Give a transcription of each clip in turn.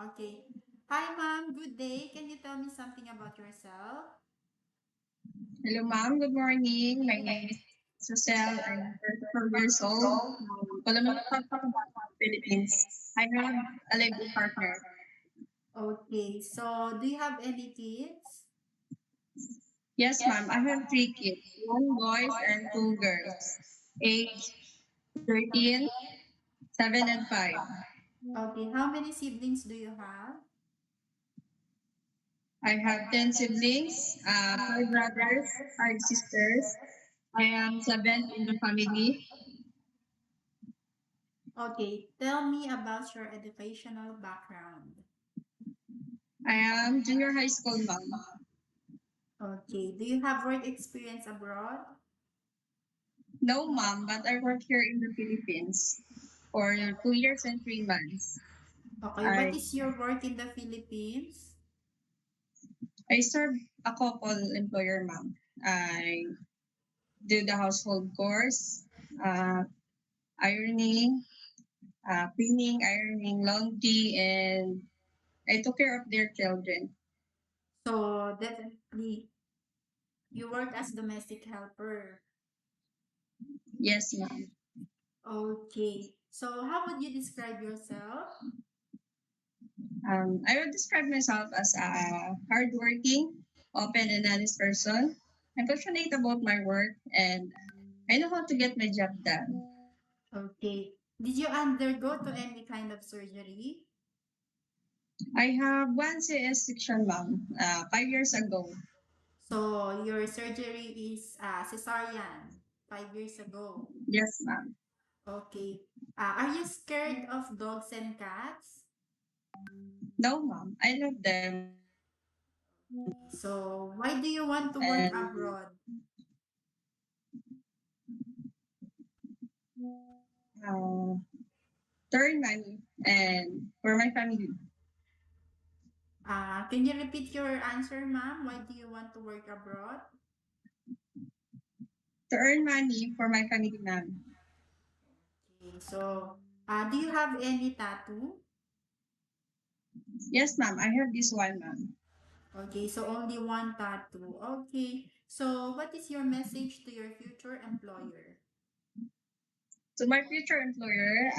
Okay. Hi, ma'am. Good day. Can you tell me something about yourself? Hello, ma'am. Good morning. My name is Rosel. I'm 34 years old. Colombia, Philippines. I have a live partner. Okay. So, do you have any kids? Yes, ma'am. I have three kids, one boys and two girls, age 13, 7, and 5. Okay. How many siblings do you have? I have 10 siblings, 5 brothers, 5 sisters. I am seventh in the family. Okay. Tell me about your educational background. I am junior high school, ma'am. Okay. Do you have work experience abroad? No, ma'am, but I work here in the Philippines for 2 years and 3 months. Okay. What I is your work in the Philippines? I serve a couple employer, ma'am. I do the household chores, uh, ironing, cleaning, ironing, laundry, and I took care of their children. So, definitely, you work as domestic helper. Yes, ma'am. Okay. So, how would you describe yourself? I would describe myself as a hardworking, open, and honest person. I'm passionate about my work, and I know how to get my job done. Okay. Did you undergo to any kind of surgery? I have one CS section, ma'am, 5 years ago. So your surgery is cesarean 5 years ago. Yes, ma'am. Okay. Are you scared of dogs and cats? No, ma'am. I love them, So why do you want to and work abroad? uh, earn money and for my family. Can you repeat your answer, ma'am? Why do you want to work abroad? To earn money for my family, ma'am. Okay. So do you have any tattoo? Yes, ma'am. I have this one, ma'am. Okay, so only one tattoo. Okay. So what is your message to your future employer? To my future employer,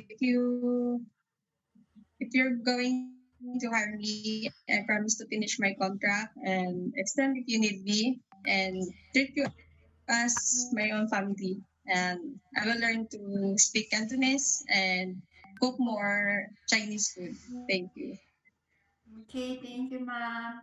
if you're going to hire me, I promise to finish my contract and extend if you need me and treat you as my own family. And I will learn to speak Cantonese and cook more Chinese food. Thank you. Okay, thank you, ma'am.